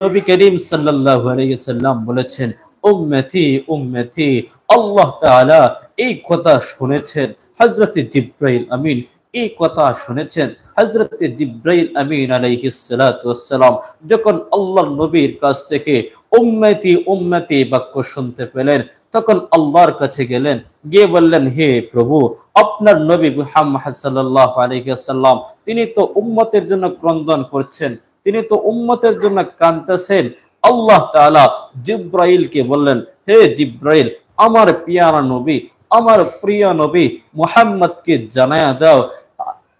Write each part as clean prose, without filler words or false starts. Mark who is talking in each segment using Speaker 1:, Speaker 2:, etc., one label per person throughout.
Speaker 1: নবী করিম সাল্লাল্লাহু আলাইহি ওয়াসাল্লাম বলেছেন, উম্মতি উম্মতি। আল্লাহ তাআলা এই কথা শুনেছেন হযরত জিবরাইল আমিন, এই কথা শুনেছেন হযরত জিবরাইল আমিন আলাইহিস সালাতু ওয়াসসালাম যখন আল্লাহর নবীর কাছ থেকে উম্মতি উম্মতি বাক্য শুনতে পেলেন, তখন আল্লাহর কাছে গেলেন, গিয়ে বললেন, হে প্রভু, আপনার নবী মুহাম্মদ সাল্লাল্লাহু আলাইহি ওয়াসাল্লাম তিনি তো উম্মতের জন্য ক্রন্দন করছেন, তিনি তো উম্মতের জন্য কাঁদতেছেন। আল্লাহ তাআলা জিবরাইলকে বললেন, হে জিবরাইল, আমার পিয়ারা নবী, আমার প্রিয় নবী মুহাম্মদকে জানায়া দাও।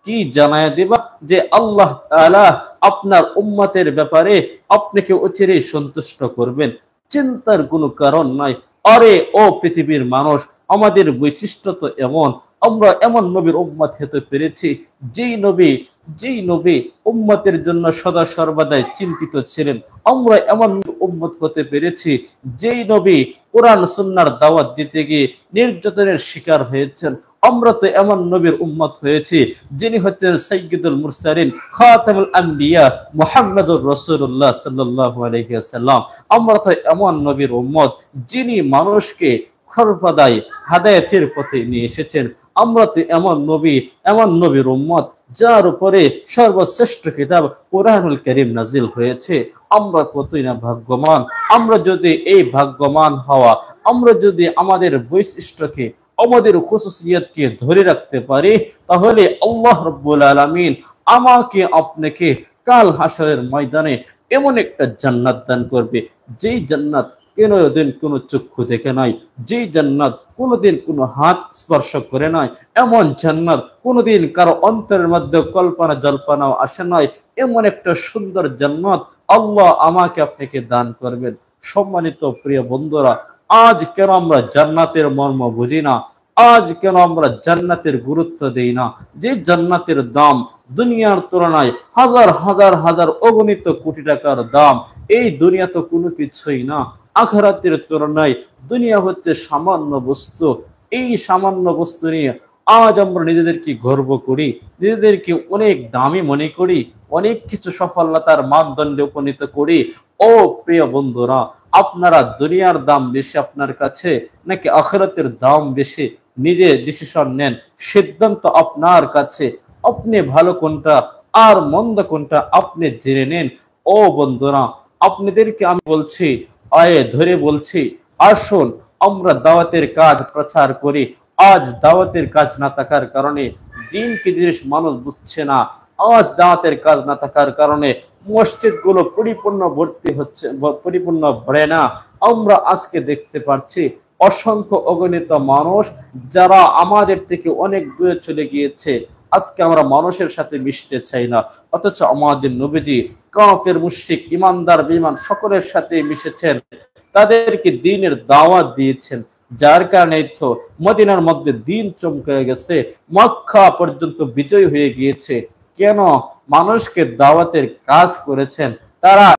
Speaker 1: কি জানায়া দিবা? যে আল্লাহ তাআলা আপনার উম্মতের ব্যাপারে আপনাকে অচিরেই সন্তুষ্ট করবেন, চিন্তার কোনো কারণ নাই। আরে ও পৃথিবীর মানুষ, আমাদের বৈশিষ্ট্য তো এমন, আমরা এমন নবীর উম্মত হতে পেরেছি যেই নবী উম্মতের জন্য সদা সর্বদাই চিন্তিত ছিলেন। আমরা এমন উম্মত হতে পেরেছি যেই নবী কোরআন সুন্নাহর দাওয়াত দিতে গিয়ে নির্যাতনের শিকার হয়েছেন। আমরা তো এমন নবীর উম্মত হয়েছি যিনি হচ্ছেন সাইয়্যিদুল মুরসালিন, খাতামুল আম্বিয়া, মুহাম্মদুর রাসূলুল্লাহ সাল্লাল্লাহু আলাইহি ওয়াসাল্লাম। আমরা তো এমন নবীর উম্মত যিনি মানুষকে সর্বদাই হাদায়াতের পথে নিয়ে এসেছেন। আমরা তো এমন নবীর উম্মত যার উপরে সর্বশ্রেষ্ঠ কিতাব কোরআনুল কারীম নাজিল হয়েছে। আমরা কতই না ভাগ্যবান। আমরা যদি এই ভাগ্যবান হওয়া, আমরা যদি আমাদের বৈশিষ্ট্যকে, আমাদের খুসুসিয়াতকে ধরে রাখতে পারি, তাহলে আল্লাহ রাব্বুল আলামিন আমাকে আপনাকে কাল হাসরের ময়দানে এমন একটা জান্নাত দান করবে, যেই জান্নাত কোনোদিন কোনো চক্ষু দেখে নাই, যেই জান্নাত কোনোদিন কোনো হাত স্পর্শ করে নাই, এমন জান্নাত কোনোদিন কারো অন্তরের মধ্যে কল্পনা জল্পনাও আসে নাই, এমন একটা সুন্দর জান্নাত আল্লাহ আমাকে আপনাকে দান করবেন। সম্মানিত প্রিয় বন্ধুরা, আজ কেন আমরা জান্নাতের মর্ম বুঝি না? আজ কেন আমরা জান্নাতের গুরুত্ব দেই না? যে জান্নাতের দাম দুনিয়ার তুলনায় হাজার হাজার হাজার অগণিত কোটি টাকার দাম। এই দুনিয়া তো কোনো কিছুই না, আখিরাতের তুলনায় দুনিয়া হচ্ছে সামান্য বস্তু। এই সামান্য বস্তু নিয়ে আজ আমরা নিজেদেরকে গর্ব করি, নিজেদেরকে অনেক দামি মনে করি, অনেক কিছু সফলতার মানদণ্ডে উপনীত করি। ও প্রিয় বন্ধুরা, আপনারা দুনিয়ার দাম বেশি আপনার কাছে নাকি আখিরাতের দাম বেশি? নিজে ডিসিশন নেন, সিদ্ধান্ত আপনার কাছে। আপনি ভালো কোনটা আর মন্দ কোনটা আপনি জেনে নেন। ও বন্ধুরা, আপনাদেরকে আমি বলছি, আয়ে ধরে বলছি, আসুন আমরা দাওয়াতের কাজ প্রচার করি। আজ দাওয়াতের কাজ না থাকার কারণে দিন কি জিনিস মানুষ বুঝছে না। আজ দাওয়াতের কাজ না থাকার কারণে মসজিদ গুলো পরিপূর্ণ ভর্তি হচ্ছে, পরিপূর্ণ ভরে না। আমরা আজকে দেখতে পাচ্ছি অসংখ্য অগণিত মানুষ যারা আমাদের থেকে অনেক দূরে চলে গিয়েছে। আজকে আমরা মানুষের সাথে মিশতে চাই না, অথচ আমাদের নবীজি কাফের, মুশরিক, ইমানদার, বেঈমান সকলের সাথে মিশেছেন, তাদেরকে দ্বীনের দাওয়াত দিয়েছেন। যার কারণে তো মদিনার মধ্যে দ্বীন চমকে গেছে, মক্কা পর্যন্ত বিজয় হয়ে গিয়েছে। কেন? মানুষকে দাওয়াতের কাজ করেছেন। তারা